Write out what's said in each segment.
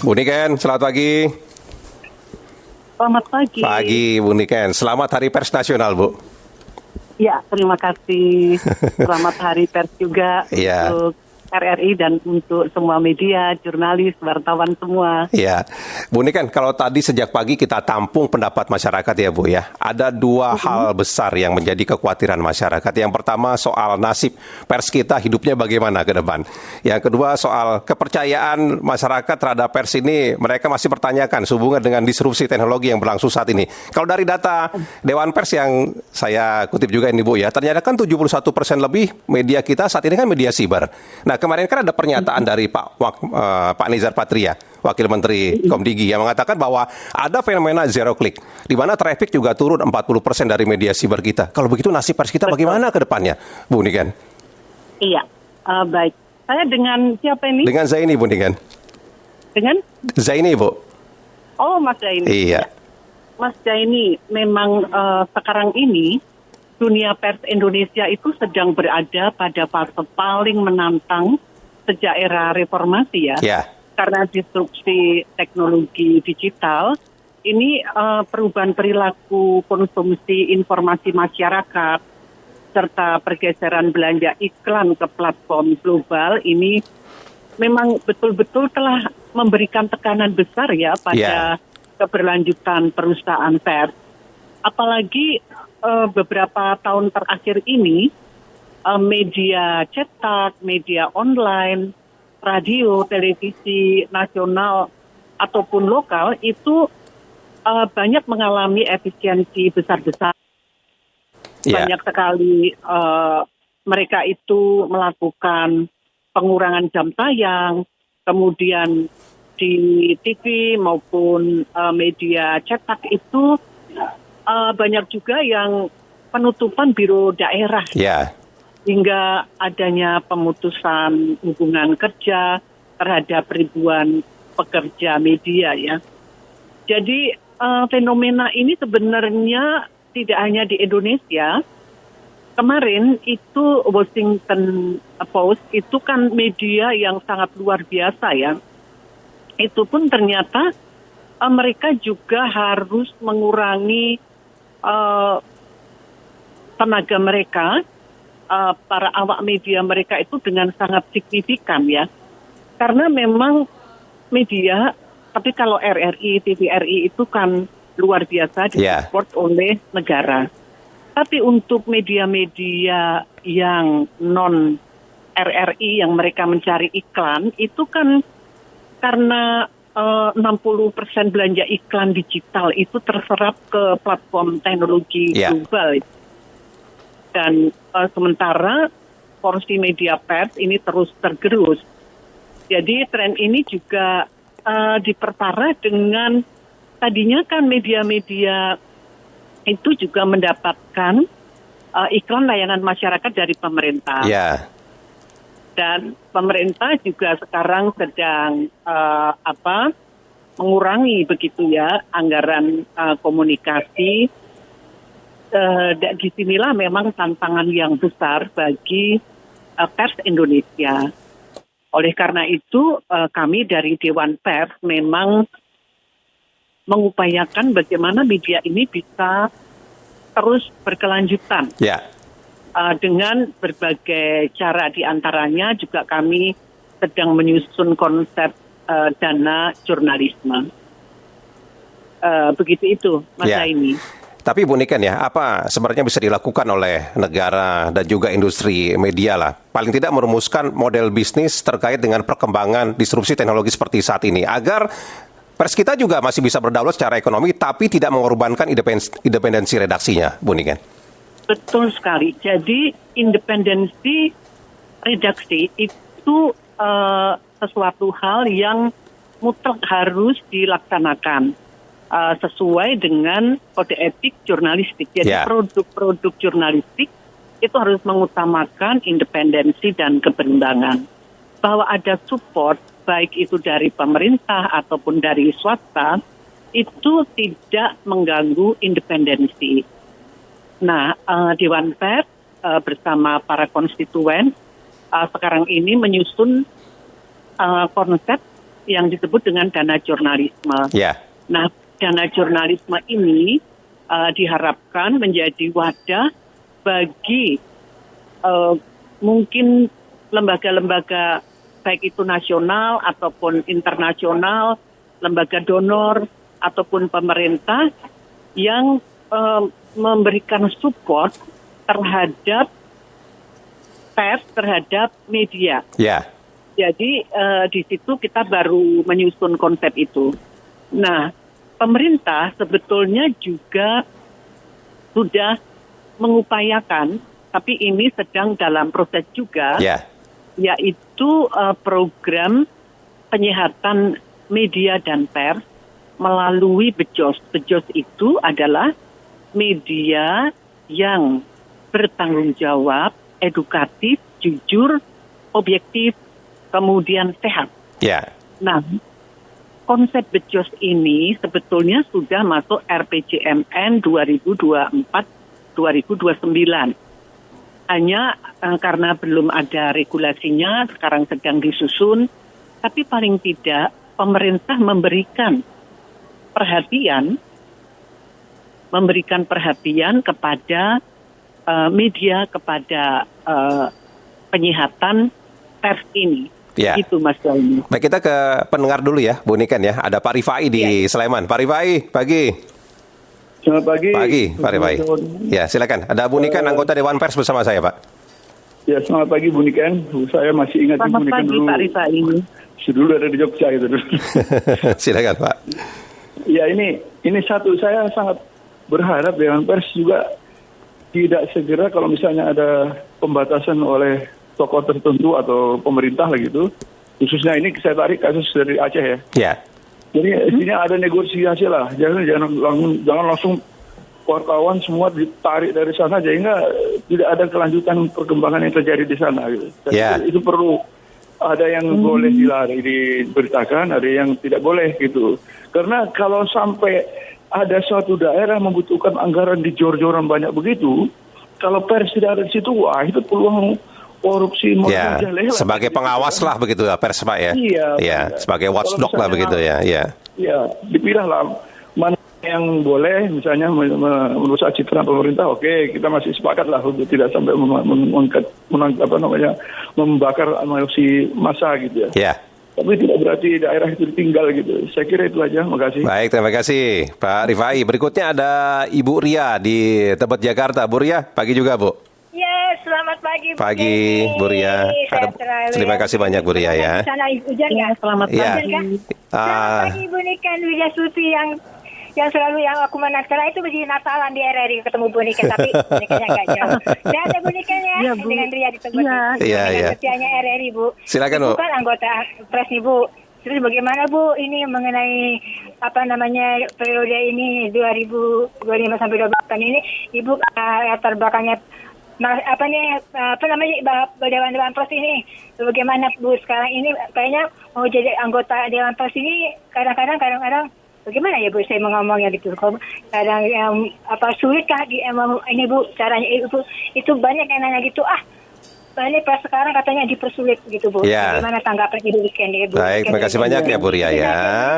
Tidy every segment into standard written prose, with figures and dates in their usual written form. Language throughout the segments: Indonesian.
Bu Niken, selamat pagi. Selamat pagi. Pagi, Bu Niken. Selamat Hari Pers Nasional, Bu. Ya, terima kasih. Selamat Hari Pers juga Iya. untuk RRI dan untuk semua media, jurnalis, wartawan semua. Iya, Bu Niken, kalau tadi sejak pagi kita tampung pendapat masyarakat ya, Bu ya. Ada dua hal besar yang menjadi kekhawatiran masyarakat. Yang pertama soal nasib pers kita hidupnya bagaimana ke depan. Yang kedua soal kepercayaan masyarakat terhadap pers ini, mereka masih pertanyakan sehubungan dengan disrupsi teknologi yang berlangsung saat ini. Kalau dari data Dewan Pers yang saya kutip juga ini, Bu ya, ternyata kan 71% lebih media kita saat ini kan media siber. Nah, kemarin kan ada pernyataan dari Pak Nizar Patria, Wakil Menteri Komdigi, yang mengatakan bahwa ada fenomena zero click, di mana traffic juga turun 40% dari media siber kita. Kalau begitu nasib pers kita bagaimana ke depannya, Bu Niken? Iya, baik. Saya dengan siapa ini? Dengan Zaini, Bu Niken. Dengan? Zaini, Bu. Oh, Mas Zaini. Iya. Mas Zaini, memang sekarang ini dunia pers Indonesia itu sedang berada pada fase paling menantang sejak era reformasi ya. Ya. Karena disrupsi teknologi digital, ini perubahan perilaku konsumsi informasi masyarakat, serta pergeseran belanja iklan ke platform global ini memang betul-betul telah memberikan tekanan besar ya pada keberlanjutan perusahaan pers. Apalagi beberapa tahun terakhir ini, media cetak, media online, radio, televisi nasional ataupun lokal itu banyak mengalami efisiensi besar-besar. Banyak sekali mereka itu melakukan pengurangan jam tayang, kemudian di TV maupun media cetak itu banyak juga yang penutupan biro daerah. Hingga adanya pemutusan hubungan kerja terhadap ribuan pekerja media ya. Jadi fenomena ini sebenarnya tidak hanya di Indonesia. Kemarin itu Washington Post itu kan media yang sangat luar biasa ya. Itu pun ternyata mereka juga harus mengurangi tenaga mereka, para awak media mereka itu dengan sangat signifikan ya. Karena memang media, tapi kalau RRI, TVRI itu kan luar biasa disupport oleh negara. Tapi untuk media-media yang non RRI yang mereka mencari iklan, itu kan karena 60% belanja iklan digital itu terserap ke platform teknologi global. Dan sementara porsi media pers ini terus tergerus. Jadi tren ini juga diperparah dengan tadinya kan media-media itu juga mendapatkan iklan layanan masyarakat dari pemerintah. Dan pemerintah juga sekarang sedang mengurangi begitu ya anggaran komunikasi. Disinilah memang tantangan yang besar bagi pers Indonesia. Oleh karena itu kami dari Dewan Pers memang mengupayakan bagaimana media ini bisa terus berkelanjutan. Dengan berbagai cara, diantaranya juga kami sedang menyusun konsep dana jurnalisme. Begitu itu, Mas Zaini. Tapi Bu Niken ya, apa sebenarnya bisa dilakukan oleh negara dan juga industri media lah? Paling tidak merumuskan model bisnis terkait dengan perkembangan disrupsi teknologi seperti saat ini, agar pers kita juga masih bisa berdaulat secara ekonomi, tapi tidak mengorbankan independensi redaksinya, Bu Niken. Betul sekali. Jadi independensi redaksi itu sesuatu hal yang mutlak harus dilaksanakan sesuai dengan kode etik jurnalistik. Jadi produk-produk jurnalistik itu harus mengutamakan independensi dan keberimbangan. Bahwa ada support baik itu dari pemerintah ataupun dari swasta itu tidak mengganggu independensi. Nah, Dewan Pers bersama para konstituen sekarang ini menyusun konsep yang disebut dengan dana jurnalisme. Ya. Nah, dana jurnalisme ini diharapkan menjadi wadah bagi mungkin lembaga-lembaga baik itu nasional ataupun internasional, lembaga donor ataupun pemerintah yang memberikan support terhadap pers, terhadap media. Ya. Jadi di situ kita baru menyusun konsep itu. Nah, pemerintah sebetulnya juga sudah mengupayakan, tapi ini sedang dalam proses juga, yaitu program penyehatan media dan pers melalui BEJOS. BEJOS itu adalah media yang bertanggung jawab, edukatif, jujur, objektif, kemudian sehat. Nah, konsep BEJOS ini sebetulnya sudah masuk RPJMN 2024-2029. Hanya karena belum ada regulasinya, sekarang sedang disusun, tapi paling tidak pemerintah memberikan perhatian kepada media, kepada penyihatan pers ini. Gitu Mas Dalmi. Baik, kita ke pendengar dulu ya, Bu Niken ya. Ada Pak Rifai di Sleman. Pak Rifai, pagi. Selamat pagi. Pagi, Pak Rifai. Ya, silakan. Ada Bu Niken, anggota Dewan Pers bersama saya, Pak. Ya, selamat pagi Bu Niken. Saya masih ingat Bu Niken dulu. Selamat pagi Pak Rifai. Dulu ada di Jogja itu dulu. Silakan Pak. Ya, ini satu, saya sangat berharap Dewan Pers juga tidak segera kalau misalnya ada pembatasan oleh tokoh tertentu atau pemerintah lah gitu. Khususnya ini saya tarik kasus dari Aceh ya. Ya. Jadi intinya ada negosiasi lah. Jangan langsung wartawan semua ditarik dari sana sehingga tidak ada kelanjutan perkembangan yang terjadi di sana gitu. Itu perlu ada yang boleh diberitakan, ada yang tidak boleh gitu. Karena kalau sampai ada suatu daerah membutuhkan anggaran di jor-joran banyak begitu, kalau pers tidak ada di situ, wah itu peluang korupsi merajalela. Sebagai pengawas lah begitu ya pers Pak ya. Iya. Sebagai watchdog lah begitu ya. Iya, dipilah lah mana yang boleh misalnya merusak citra pemerintah. Oke, kita masih sepakat lah untuk tidak sampai membakar emosi massa gitu ya. Iya. Tapi tidak berarti daerah itu ditinggal gitu. Saya kira itu aja. Makasih. Baik, terima kasih Pak Rifai. Berikutnya ada Ibu Ria di Tebet, Jakarta. Bu Ria, pagi juga Bu. Ya, selamat pagi. Pagi, Bu Ria. Terima kasih banyak Bu Ria ya. Sana hujan ya. Selamat pagi. Selamat pagi Bu Niken Widya Suti yang selalu yang aku menang sekarang itu begini Natalan di RRI ketemu Bu Niken, tapi Bu Nikennya nggak jauh. Dan ada Bu Niken ya, dengan Ria di Tebet. Dengan setianya RRI Bu. Silakan Bu. Bukan anggota pres nih Bu. Terus bagaimana Bu ini mengenai periode ini 2025 sampai 2028 ini Ibu latar belakangnya Dewan Pers ini bagaimana Bu sekarang ini kayaknya mau jadi anggota Dewan Pers ini kadang-kadang bagaimana ya Bu saya mau ngomongnya gitu kadang yang sulit kah ini Bu caranya Ibu itu banyak yang nanya gitu ini pas sekarang katanya dipersulit gitu Bu. Bagaimana tanggapan Ibu Niken ya Bu? Baik, terima kasih banyak ya Bu Ria ya.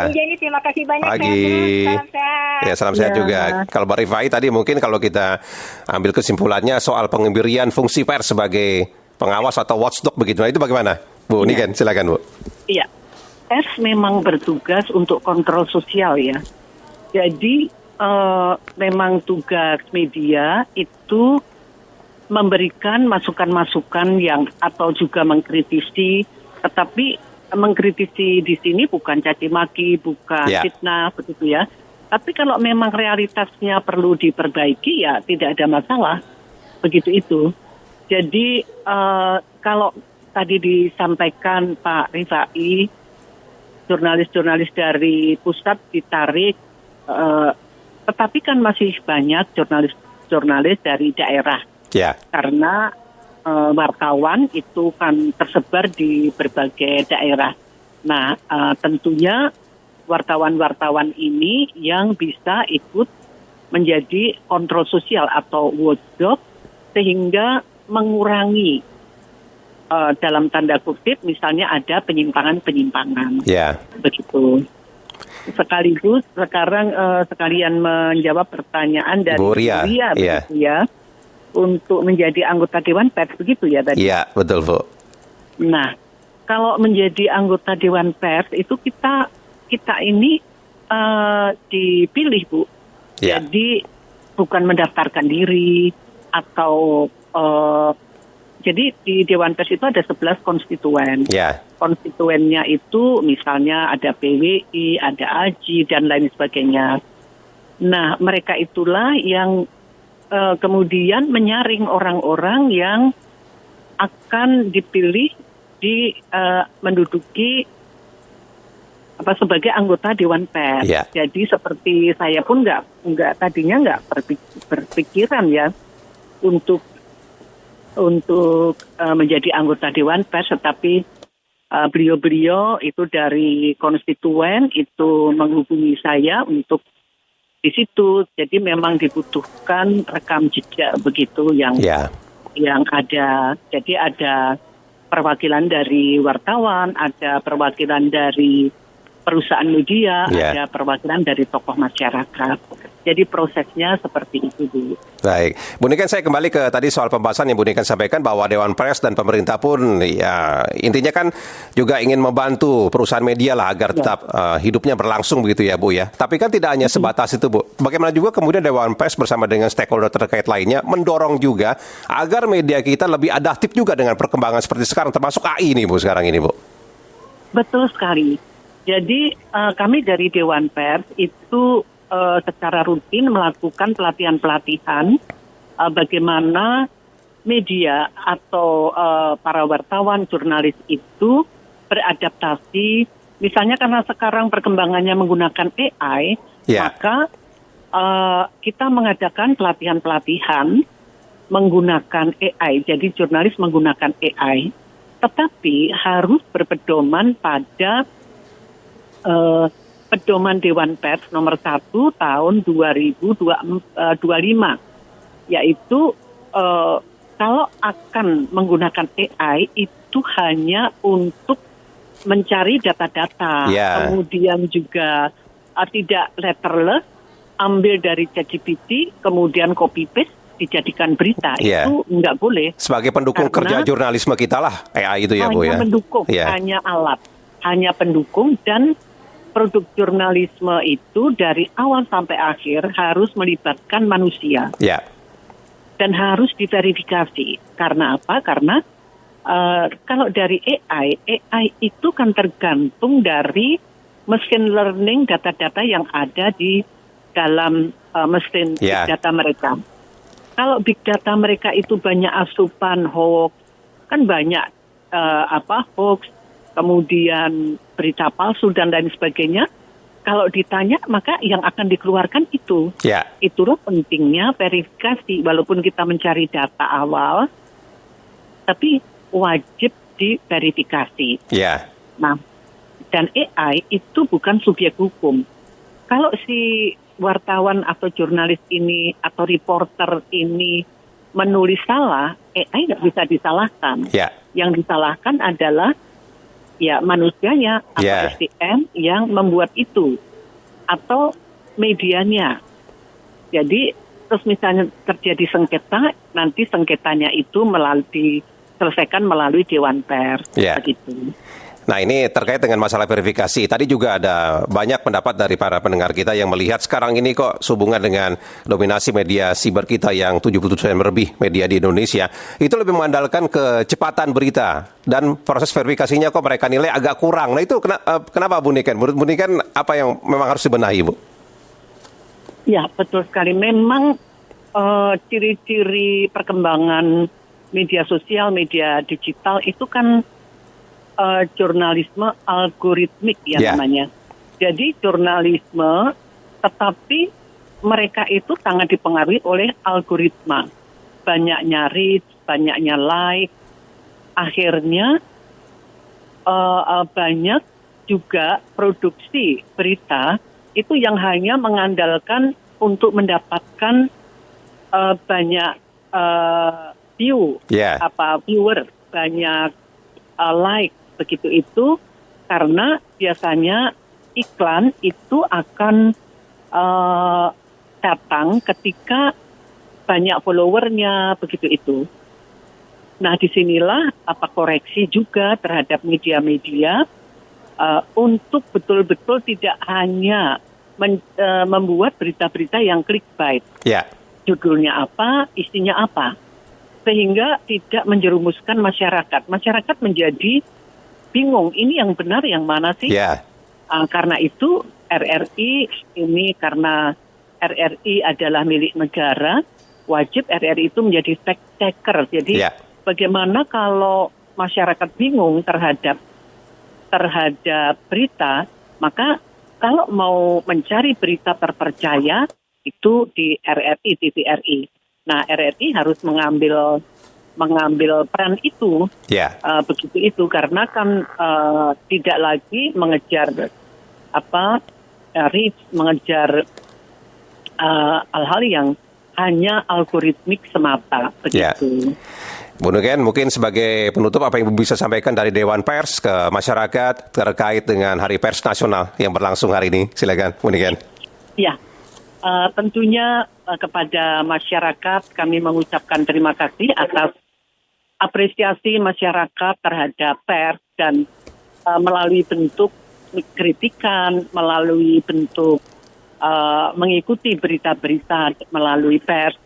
Jadi terima kasih banyak. Pagi. Salam sehat. Ya, salam sehat juga. Kalau Mbak Rifai tadi mungkin kalau kita ambil kesimpulannya soal pengembalian fungsi pers sebagai pengawas atau watchdog begitu. Nah, itu bagaimana? Bu Niken, silakan Bu. Iya. Pers memang bertugas untuk kontrol sosial ya. Jadi memang tugas media itu memberikan masukan-masukan yang atau juga mengkritisi, tetapi mengkritisi di sini bukan caci maki, bukan fitnah begitu ya. Tapi kalau memang realitasnya perlu diperbaiki ya tidak ada masalah. Begitu itu. Jadi kalau tadi disampaikan Pak Rifai, jurnalis-jurnalis dari pusat ditarik, tetapi kan masih banyak jurnalis dari daerah. Karena wartawan itu kan tersebar di berbagai daerah. Nah, tentunya wartawan-wartawan ini yang bisa ikut menjadi kontrol sosial atau watchdog sehingga mengurangi dalam tanda kutip misalnya ada penyimpangan-penyimpangan. Ya. Begitu. Sekaligus sekarang sekalian menjawab pertanyaan dari Bu Ria, begitu ya, untuk menjadi anggota Dewan Pers, begitu ya tadi? Iya, betul Bu. Nah, kalau menjadi anggota Dewan Pers itu kita ini dipilih, Bu. Ya. Jadi bukan mendaftarkan diri atau jadi di Dewan Pers itu ada 11 konstituen. Ya. Konstituennya itu misalnya ada PWI, ada AJI, dan lain sebagainya. Nah, mereka itulah yang kemudian menyaring orang-orang yang akan dipilih menduduki sebagai anggota Dewan Pers. Ya. Jadi seperti saya pun tadinya nggak berpikiran ya untuk menjadi anggota Dewan Pers, tetapi beliau-beliau itu dari konstituen itu menghubungi saya untuk di situ. Jadi memang dibutuhkan rekam jejak begitu yang ada. Jadi ada perwakilan dari wartawan, ada perwakilan dari perusahaan media, ada perwakilan dari tokoh masyarakat. Jadi prosesnya seperti itu dulu. Baik, Bu Niken, saya kembali ke tadi soal pembahasan yang Bu Niken sampaikan bahwa Dewan Pers dan pemerintah pun ya intinya kan juga ingin membantu perusahaan media lah agar tetap hidupnya berlangsung begitu ya Bu ya. Tapi kan tidak hanya sebatas itu Bu. Bagaimana juga kemudian Dewan Pers bersama dengan stakeholder terkait lainnya mendorong juga agar media kita lebih adaptif juga dengan perkembangan seperti sekarang, termasuk AI ini Bu sekarang ini Bu. Betul sekali. Jadi kami dari Dewan Pers itu secara rutin melakukan pelatihan-pelatihan bagaimana media atau para wartawan, jurnalis itu beradaptasi. Misalnya karena sekarang perkembangannya menggunakan AI, maka kita mengadakan pelatihan-pelatihan menggunakan AI. Jadi jurnalis menggunakan AI, tetapi harus berpedoman pada Pedoman Dewan Pers nomor 1 tahun 2025, yaitu kalau akan menggunakan AI itu hanya untuk mencari data-data, kemudian juga tidak letterless, ambil dari ChatGPT, kemudian copy paste dijadikan berita, itu nggak boleh. Sebagai pendukung kerja jurnalisme kita lah AI itu ya Bu ya. Hanya mendukung, hanya alat, hanya pendukung, dan produk jurnalisme itu dari awal sampai akhir harus melibatkan manusia. Dan harus diverifikasi. Karena apa? Karena kalau dari AI itu kan tergantung dari machine learning data-data yang ada di dalam mesin big data mereka. Kalau big data mereka itu banyak asupan hoax, kan banyak hoax, kemudian berita palsu dan lain sebagainya. Kalau ditanya, maka yang akan dikeluarkan itu. Itulah pentingnya verifikasi. Walaupun kita mencari data awal, tapi wajib diverifikasi. Nah, dan AI itu bukan subjek hukum. Kalau si wartawan atau jurnalis ini atau reporter ini menulis salah, AI nggak bisa disalahkan. Yang disalahkan adalah manusianya atau SDM yang membuat itu atau medianya. Jadi terus misalnya terjadi sengketa, nanti sengketanya itu diselesaikan melalui Dewan Pers. Begitu. Nah ini terkait dengan masalah verifikasi. Tadi juga ada banyak pendapat dari para pendengar kita yang melihat sekarang ini kok sehubungan dengan dominasi media siber kita yang 77% lebih media di Indonesia, itu lebih mengandalkan kecepatan berita dan proses verifikasinya kok mereka nilai agak kurang. Nah itu kenapa Bu Niken? Menurut Bu Niken apa yang memang harus dibenahi Bu? Ya betul sekali. Memang ciri-ciri perkembangan media sosial, media digital itu kan jurnalisme algoritmik namanya. Jadi jurnalisme, tetapi mereka itu sangat dipengaruhi oleh algoritma. Banyaknya reach, banyaknya like. Akhirnya banyak juga produksi berita itu yang hanya mengandalkan untuk mendapatkan banyak viewer banyak like begitu itu karena biasanya iklan itu akan datang ketika banyak followernya begitu itu. Nah, disinilah koreksi juga terhadap media-media untuk betul-betul tidak hanya membuat berita-berita yang clickbait. Yeah. Judulnya apa, isinya apa, sehingga tidak menjerumuskan masyarakat. Masyarakat menjadi bingung, ini yang benar yang mana sih? Yeah. Karena itu RRI ini karena RRI adalah milik negara, wajib RRI itu menjadi fact checker. Jadi bagaimana kalau masyarakat bingung terhadap berita, maka kalau mau mencari berita terpercaya itu di RRI, TVRI. Nah, RRI harus mengambil peran itu, begitu itu karena kan tidak lagi mengejar reach, mengejar hal-hal yang hanya algoritmik semata, begitu. Bu Niken, mungkin sebagai penutup apa yang Ibu bisa sampaikan dari Dewan Pers ke masyarakat terkait dengan Hari Pers Nasional yang berlangsung hari ini? Silakan, Bu Niken. Ya, tentunya kepada masyarakat kami mengucapkan terima kasih atas apresiasi masyarakat terhadap pers dan melalui bentuk kritikan, melalui bentuk mengikuti berita-berita melalui pers,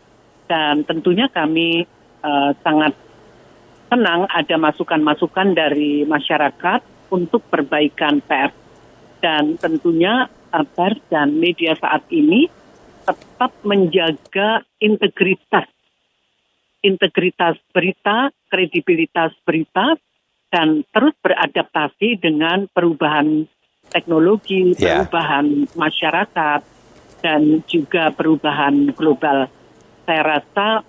dan tentunya kami sangat senang ada masukan-masukan dari masyarakat untuk perbaikan pers. Dan tentunya pers dan media saat ini tetap menjaga integritas berita, kredibilitas berita, dan terus beradaptasi dengan perubahan teknologi, perubahan masyarakat, dan juga perubahan global. Saya rasa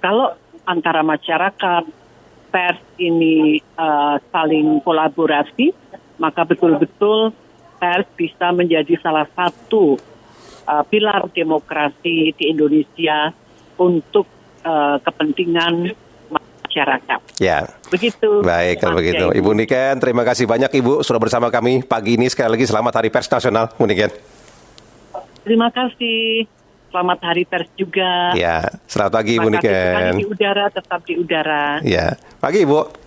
kalau antara masyarakat, pers ini saling kolaborasi, maka betul-betul pers bisa menjadi salah satu pilar demokrasi di Indonesia untuk kepentingan masyarakat. Ya. Begitu. Baik, kalau begitu. Ibu Niken, terima kasih banyak Ibu sudah bersama kami pagi ini. Sekali lagi selamat Hari Pers Nasional, Bu Niken. Terima kasih. Selamat Hari Pers juga. Ya, selamat pagi Ibu Niken. Terima kasih sekali di udara, tetap di udara. Ya, pagi Ibu.